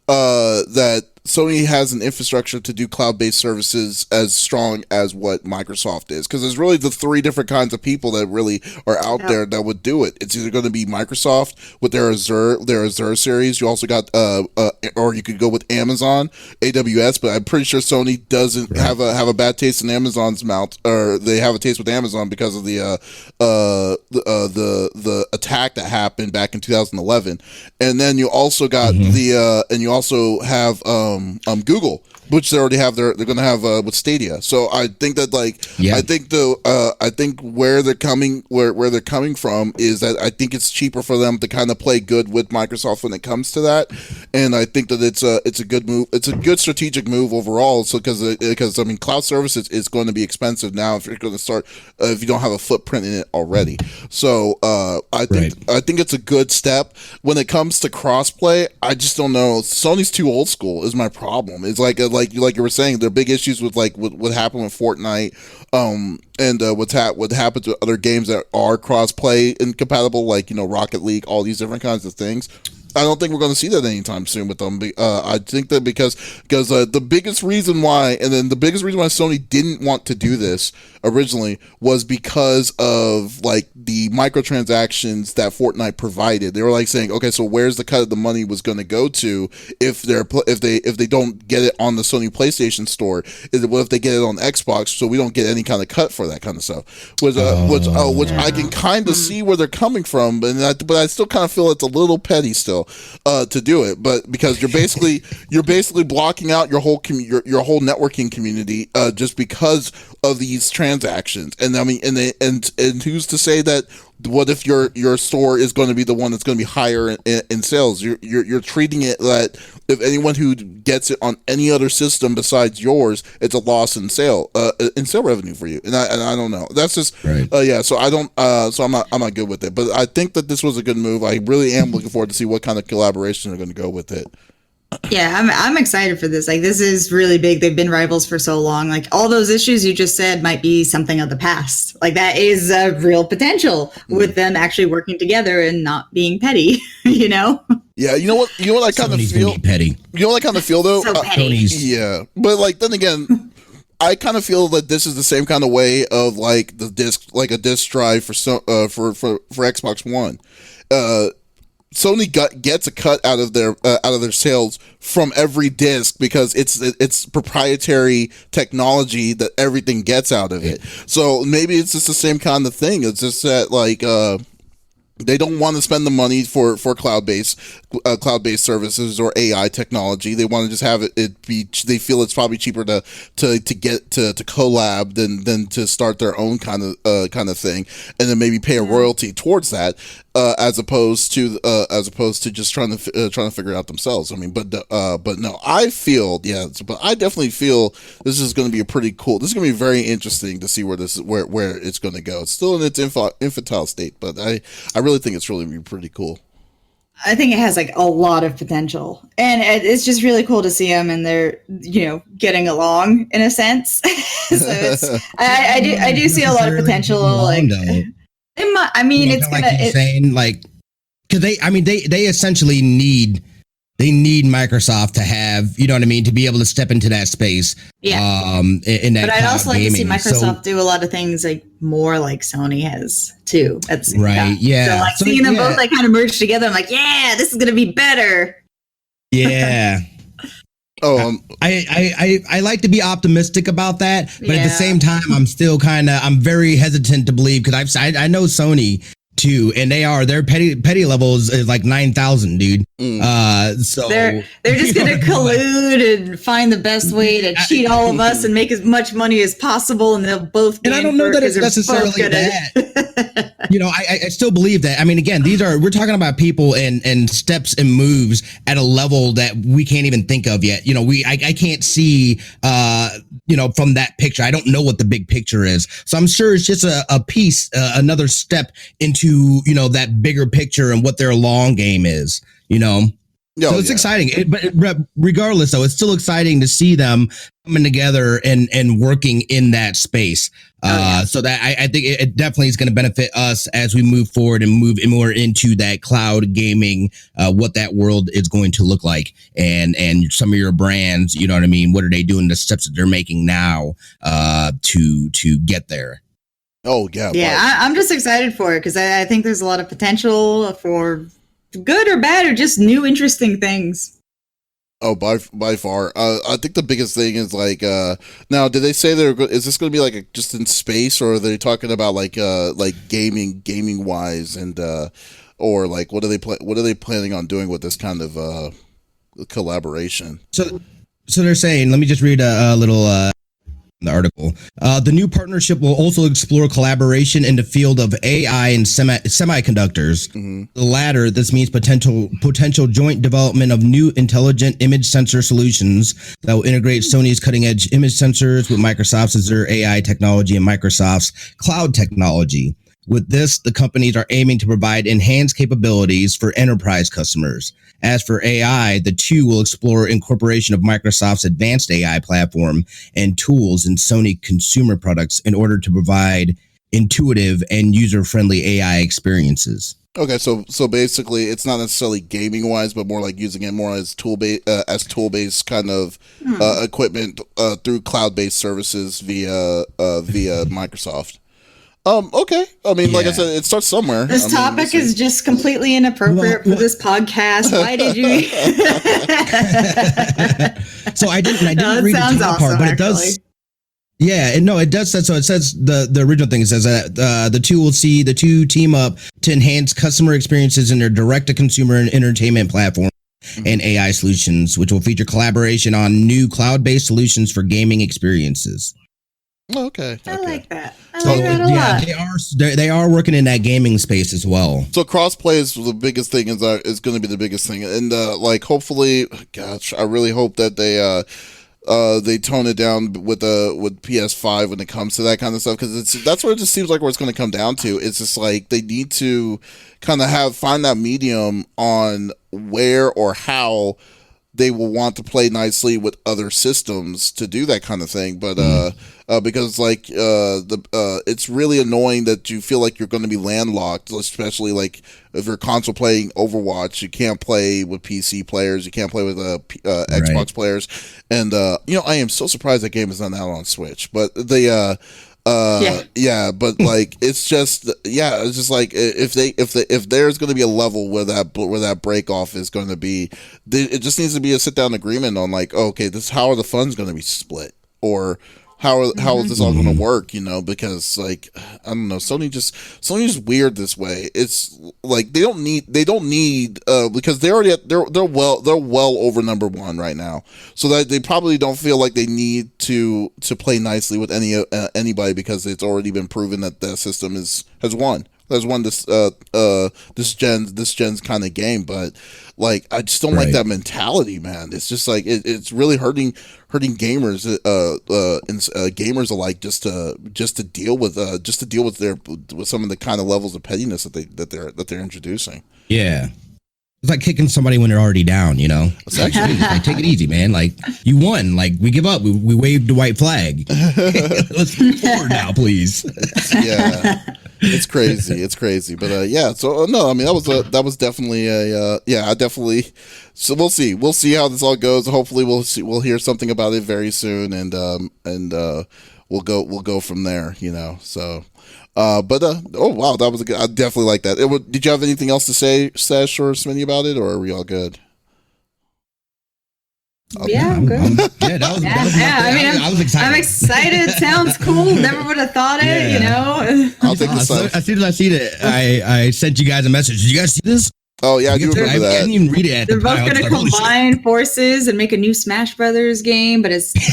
that Sony has an infrastructure to do cloud-based services as strong as what Microsoft is, because there's really the three different kinds of people that really are out there that would do it. It's either going to be Microsoft with their Azure series. You also got or you could go with Amazon AWS, but I'm pretty sure Sony doesn't have a bad taste in Amazon's mouth, or they have a taste with Amazon because of the attack that happened back in 2011. And then you also got and you also have Google which they already have. They're going to have with Stadia. So I think that I think where they're coming from is that I think it's cheaper for them to kind of play good with Microsoft when it comes to that, and I think that it's a good move. It's a good strategic move overall. So because I mean, cloud services is going to be expensive now if you're going to start if you don't have a footprint in it already. So I think it's a good step. When it comes to crossplay, I just don't know. Sony's too old school is my problem. It's like you were saying, there are big issues with like what happened with Fortnite, and what happened to other games that are cross-play incompatible, like Rocket League, all these different kinds of things. I don't think we're going to see that anytime soon with them. I think that because the biggest reason why Sony didn't want to do this originally was because of like the microtransactions that Fortnite provided. They were like saying, okay, so where's the cut of the money was going to go to if they don't get it on the Sony PlayStation Store? What if they get it on Xbox? So we don't get any kind of cut for that kind of stuff. Which I can kind of see where they're coming from, but I still kind of feel it's a little petty still. To do it, but because you're basically blocking out your whole your whole networking community just because of these transactions. And I mean, and who's to say that? What if your store is going to be the one that's going to be higher in sales? You're treating it that if anyone who gets it on any other system besides yours, it's a loss in sale revenue for you. And I don't know. That's just right. So I don't. So I'm not good with it. But I think that this was a good move. I really am looking forward to see what kind of collaboration they're going to go with it. Yeah, I'm excited for this. Like, this is really big. They've been rivals for so long. Like, all those issues you just said might be something of the past. Like, that is a real potential with them actually working together and not being petty. Yeah, you know what I kind of feel petty. You know what I kind of feel though. So petty. Yeah, but like then again, I kind of feel that this is the same kind of way of like a disc drive for Xbox One. Sony gets a cut out of their sales from every disc because it's proprietary technology that everything gets out of it. So maybe it's just the same kind of thing. It's just that like they don't want to spend the money for cloud-based services or AI technology. They want to just have it be. They feel it's probably cheaper to collab than to start their own kind of thing, and then maybe pay a royalty towards that, as opposed to just trying to figure it out themselves. I mean, but no, I definitely feel this is going to be a pretty cool. This is going to be very interesting to see where it's going to go. It's still in its infantile state, but I really think it's really pretty cool. I think it has like a lot of potential, and it's just really cool to see them and they're getting along in a sense. So I do see a lot of potential. Like, I mean, it's like gonna. You're saying like because they essentially need. They need Microsoft to have, to be able to step into that space. Yeah. In that. But I'd also like gaming. to see Microsoft do a lot of things like more like Sony has too. At the same time. Yeah. So seeing them both like kind of merge together, I'm like, yeah, this is gonna be better. Yeah. I like to be optimistic about that, but at the same time, I'm very hesitant to believe because I know Sony too, and their petty levels is like 9,000, dude. So they're just gonna collude and find the best way to cheat all of us and make as much money as possible, and they'll both. And I don't know that it's necessarily that. I still believe that. I mean, again, we're talking about people and steps and moves at a level that we can't even think of yet. I can't see from that picture. I don't know what the big picture is, so I'm sure it's just a piece, another step into that bigger picture and what their long game is. So it's exciting. But regardless, though, it's still exciting to see them coming together and working in that space. So that I think it definitely is going to benefit us as we move forward and move more into that cloud gaming, what that world is going to look like. And some of your brands, what I mean? What are they doing? The steps that they're making now to get there. Oh, yeah. Yeah, I'm just excited for it because I think there's a lot of potential for good or bad or just new interesting things. Oh, by far. I think the biggest thing is like now, did they say is this going to be like just in space, or are they talking about like gaming wise and or like what are they planning on doing with this kind of collaboration? So they're saying, let me just read a little the article. The new partnership will also explore collaboration in the field of AI and semiconductors. The latter, this means potential joint development of new intelligent image sensor solutions that will integrate Sony's cutting edge image sensors with Microsoft's Azure AI technology and Microsoft's cloud technology. With this, the companies are aiming to provide enhanced capabilities for enterprise customers. As for AI, the two will explore incorporation of Microsoft's advanced AI platform and tools in Sony consumer products in order to provide intuitive and user-friendly AI experiences. Okay, so basically, it's not necessarily gaming wise, but more like using it more as tool based kind of equipment through cloud based services via Microsoft. Okay. I mean, like I said, it starts somewhere. This topic is just completely inappropriate for this podcast. Why did you? So I didn't read the top part, but it does. Yeah, and no, it does. So it says the original thing. It says that the two team up to enhance customer experiences in their direct to consumer and entertainment platform and AI solutions, which will feature collaboration on new cloud based solutions for gaming experiences. Okay. I like that. I like that a lot. They are working in that gaming space as well. So crossplay is the biggest thing. Is going to be the biggest thing, and like hopefully, gosh, I really hope that they tone it down with PS5 when it comes to that kind of stuff, because that's what it just seems like where it's going to come down to. It's just like they need to kind of find that medium on where or how they will want to play nicely with other systems to do that kind of thing, but because like it's really annoying that you feel like you're going to be landlocked, especially like if you're console playing Overwatch, you can't play with PC players, you can't play with Xbox players, and I am so surprised that game is not out on Switch, but but like it's just like if there's going to be a level where that break off is going to be, it just needs to be a sit down agreement on like, okay, how are the funds going to be split, or how is this all going to work? Because like I don't know, Sony's just weird this way. It's like they don't need because they're well over number one right now, so that they probably don't feel like they need to play nicely with anybody, because it's already been proven that the system has won this gen's kind of game. But like I just don't like that mentality, man. It's just like it's really hurting gamers gamers alike, just to deal with with some of the kind of levels of pettiness that they're introducing. Yeah. It's like kicking somebody when they're already down, It's actually like, take it easy, man. Like you won. Like we give up. We waved the white flag. Let's move forward now, please. Yeah. It's crazy, but So no, I mean that was definitely I definitely. So we'll see how this all goes. Hopefully we'll hear something about it very soon, and we'll go from there. So. Oh wow, that was a good. I definitely like that. Did you have anything else to say, Sesh or Smitty, about it, or are we all good? Okay. Yeah, I'm good. I was excited. I'm excited. Sounds cool. Never would have thought it. I'll take this. As soon as I see it, I sent you guys a message. Did you guys see this? Oh yeah, I do remember that. I didn't even read it. They're both going to combine forces and make a new Smash Brothers game, but it's we'll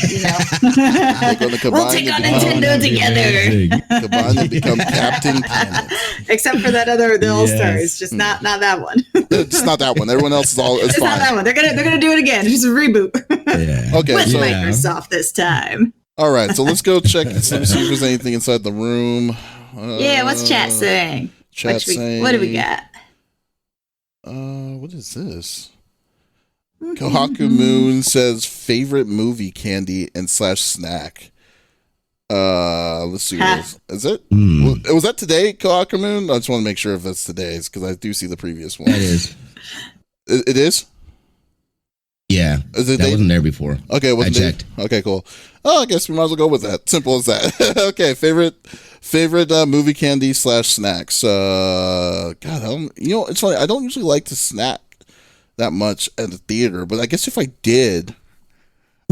take on Nintendo together. Combine and become Captain Planet. Except for that other All Stars, just not that one. It's not that one. Everyone else is it's fine. Not that one. They're gonna do it again. It's just a reboot. Yeah. Okay, with Microsoft this time. All right, so let's go check and see if there's anything inside the room. What's chat saying? What do we got? What is this? Kohaku Moon says favorite movie candy and / snack. Let's see. Is it? Was that today, Kohaku Moon? I just want to make sure if that's today's, because I do see the previous one. It is. It is? Yeah. Is it that wasn't there before. Okay, I checked. Okay, cool. Oh, I guess we might as well go with that. Simple as that. Okay, favorite movie candy / snacks. God, it's funny. I don't usually like to snack that much at the theater, but I guess if I did,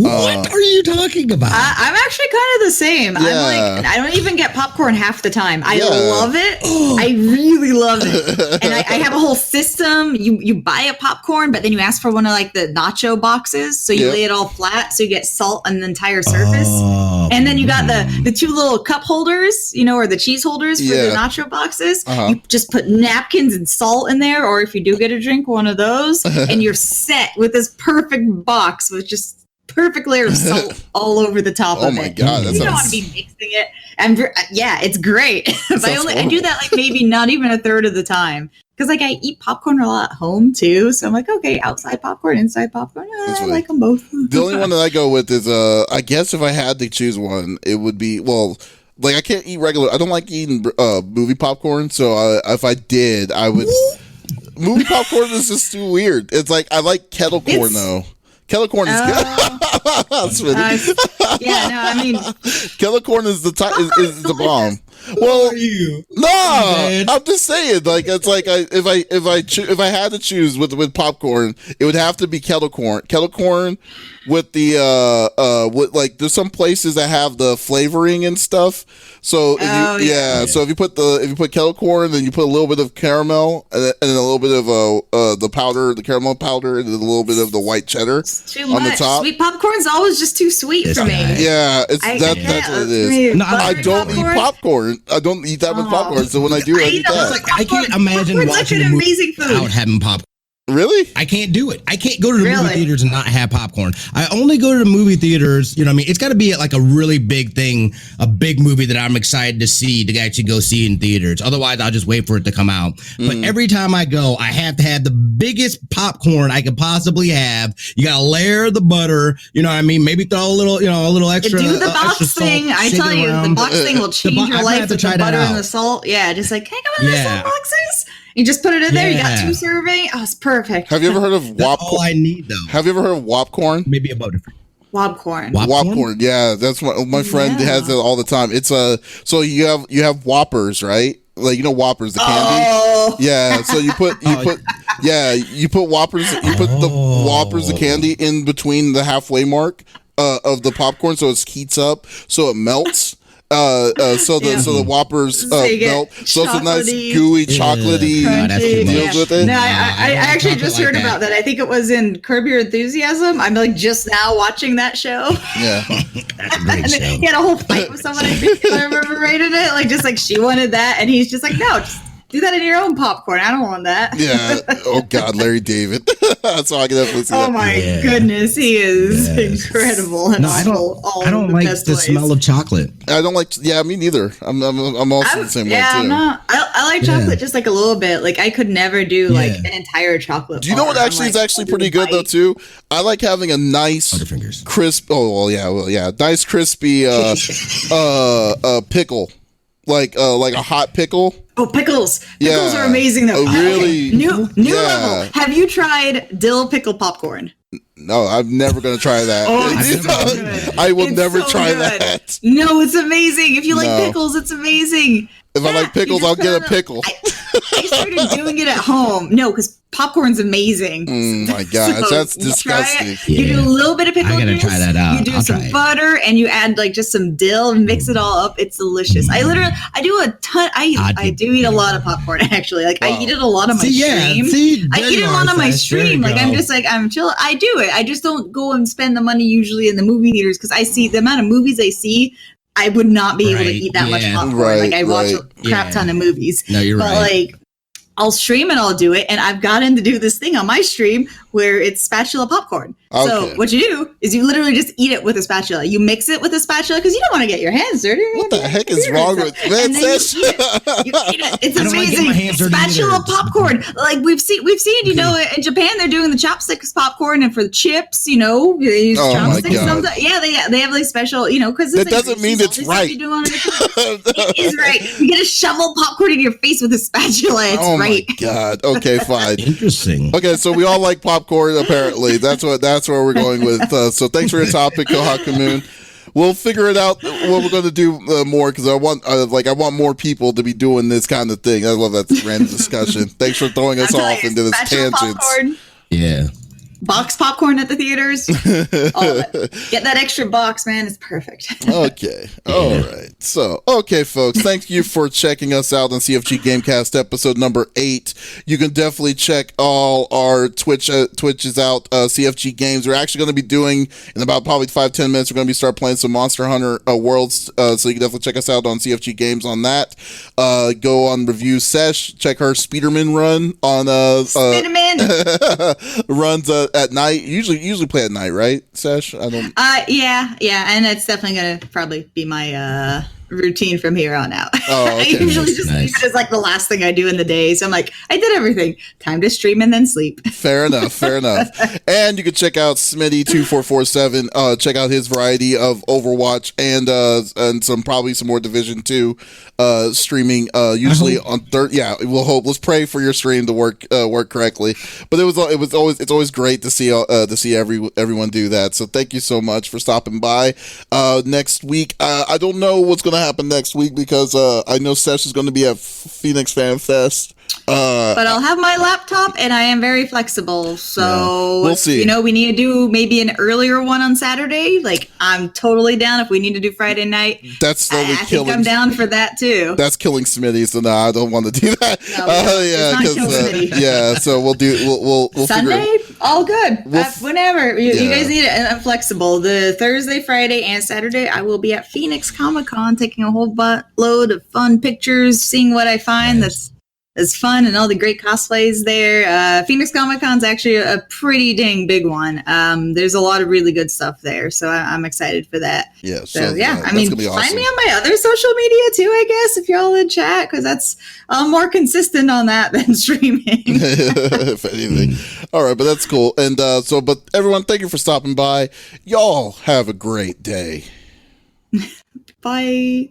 What are you talking about? I'm actually kind of the same. Yeah. I'm like, I don't even get popcorn half the time. I Yeah. love it. I really love it. And I have a whole system. You buy a popcorn, but then you ask for one of like the nacho boxes. So you Yep. lay it all flat so you get salt on the entire surface. Oh, And then you got the two little cup holders, or the cheese holders for the nacho boxes. Uh-huh. You just put napkins and salt in there, or if you do get a drink, one of those, and you're set with this perfect box with just perfect layer of salt all over the top of it. Oh my God, that You don't want sounds- to be mixing it. And yeah, it's great. But I sounds do that like maybe not even a third of the time. Because like I eat popcorn a lot at home too. So I'm like, okay, outside popcorn, inside popcorn. That's I funny. like them both. The only one that I go with is I guess if I had to choose one, it would be like I can't eat regular. I don't like eating movie popcorn. So if I did, I would. Movie popcorn is just too weird. It's like I like kettle corn though. Kettle corn is good. Yeah, no, I mean, Kettle corn is the is the bomb. Who Well, are you? no, Man. I'm just saying. Like it's like if I had to choose with popcorn, it would have to be kettle corn. Kettle corn with the with like there's some places that have the flavoring and stuff. So if so if you put kettle corn, then you put a little bit of caramel and then a little bit of the caramel powder, and then a little bit of the white cheddar too on the much. top. Sweet popcorn's always just too sweet This for me. guy. Yeah, that's what it is. No, I Buttered don't eat popcorn. I don't eat that much popcorn. So when I do, I eat that. I can't imagine Popcorn's like watching an a movie amazing food. without having popcorn. Really? I can't do it. I can't go to the Really? movie theaters and not have popcorn. I only go to the movie theaters, you know what I mean? It's got to be like a really big thing, a big movie that I'm excited to see, to actually go see in theaters. Otherwise, I'll just wait for it to come out. But every time I go, I have to have the biggest popcorn I could possibly have. You got to layer the butter, you know what I mean? Maybe throw a little extra. Do the extra box salt, thing. I shake tell it you, the around. box thing will change I'm your gonna life have to with try the that butter and out. the salt. Yeah, just like, can I come in those Yeah. salt boxes? You just put it in there. You got Yeah. 2 serving. Oh, it's perfect. Have you ever heard of That's wop? all I need, though. Have you ever heard of wopcorn? Maybe a butter. Wobcorn. Wopcorn, yeah, that's my friend Yeah. has it all the time. It's so you have Whoppers, right? Like Whoppers, the candy. Oh. Yeah, so you put Whoppers, you put the Whoppers, the candy in between the halfway mark of the popcorn, so it heats up, so it melts. So the Whoppers So you get melt. So it's a nice chocolatey- gooey, chocolatey Yeah. that's too deals much. with it. No, I I don't actually like just it heard like about that. I think it was in Curb Your Enthusiasm. I'm like just now watching that show. Yeah. That's a great And show. then he had a whole fight with someone. I think if I remember right in it. Like just like she wanted that, and he's just like, no, just do that in your own popcorn. I don't want that. Yeah. Oh God, Larry David. So I can definitely see Oh that. my Yeah. goodness, he is Yes. incredible. And No, I don't the like best the ways. smell of chocolate. I don't like. Yeah, me neither. I'm also the same way too. I'm not. I like chocolate just like a little bit. Like I could never do like Yeah. an entire chocolate. Do you know what bar. I'm actually is like, actually I'll do pretty a good though bite. too? I like having a nice Butterfingers. crisp. Oh well, yeah, nice crispy pickle, like a hot pickle. Oh, pickles! Pickles Yeah. are amazing though. Oh, really? New Yeah. level. Have you tried dill pickle popcorn? No, I'm never gonna try that. Oh, it's so good. I will It's never so try good. that. No, it's amazing. If you like No. pickles, it's amazing. If I Yeah, like pickles, you I'll just get a put pickle. I started doing it at home. No, because popcorn's amazing. My gosh, that's you try it. disgusting. You do a little bit of pickle I gotta juice, try that out. You do I'll some try it. butter, and you add like just some dill and mix it all up. It's delicious. I do a ton. I do eat a lot of popcorn actually. Like I eat it a lot on my stream. I eat it a lot on my stream. Like I'm chill. I do it. I just don't go and spend the money usually in the movie theaters because I see the amount of movies I see. I would not be able to Right, eat that much yeah. popcorn. Right, like I watch right. a crap ton of movies. No, you're But right. like I'll stream and I'll do it. And I've gotten to do this thing on my stream where it's spatula popcorn. So Okay. what you do is you literally just eat it with a spatula. You mix it with a spatula because you don't want to get your hands dirty. What the heck is wrong with man? And then you Sesh? eat it. You eat it. It's I don't like getting amazing. my hands dirty Spatula either. popcorn. Like we've seen, you know, in Japan they're doing the chopsticks popcorn, and for the chips, you know, they use Oh my chopsticks. God. Sometimes. Yeah, they have like special, you know, because That doesn't mean it's right. It is right. You get to shovel popcorn in your face with a spatula. It's Oh right. my God. Okay, fine. Interesting. Okay, so we all like popcorn. Apparently, that's where we're going with. So thanks for your topic, Kohaka Moon. We'll figure it out what we're going to do more because I want more people to be doing this kind of thing. I love that random discussion. Thanks for throwing us off into this Spatula tangent. popcorn. Yeah. box popcorn at the theaters. Get that extra box, man. It's perfect. Okay. All right. So, okay, folks. Thank you for checking us out on CFG Gamecast episode number 8. You can definitely check all our Twitches out, CFG Games. We're actually going to be doing, in about probably 5-10 minutes, we're going to start playing some Monster Hunter Worlds. So you can definitely check us out on CFG Games on that. Go on review Sesh. Check her Speederman run on Speederman runs at night. Usually play at night, right, Sesh? I don't. Yeah, and it's definitely gonna probably be my routine from here on out. Oh, okay. I usually just leave it as like the last thing I do in the day. So I'm like, I did everything. Time to stream and then sleep. Fair enough. And you can check out Smitty 2447. Check out his variety of Overwatch and probably some more Division 2 streaming. Usually on third. Yeah, we'll hope. Let's pray for your stream to work correctly. But it's always great to see everyone do that. So thank you so much for stopping by. Next week, I don't know what's going to happen next week because I know Sesh is going to be at Phoenix Fan Fest. But I'll have my laptop and I am very flexible. So we'll see. We need to do maybe an earlier one on Saturday. Like I'm totally down if we need to do Friday night. That's slowly I think I'm down for that too. That's killing Smitty, so no, I don't want to do that. So we'll Sunday, figure all good. Whenever you guys need it, and I'm flexible. The Thursday, Friday, and Saturday, I will be at Phoenix Comic-Con, taking a whole buttload of fun pictures, seeing what I find that's fun, and all the great cosplays there. Phoenix Comic-Con is actually a pretty dang big one. There's a lot of really good stuff there, so I'm excited for that. Yeah. So I mean, find me on my other social media too, I guess, if you're all in chat, because that's more consistent on that than streaming. If anything. All right, but that's cool. And but everyone, thank you for stopping by. Y'all have a great day. Bye.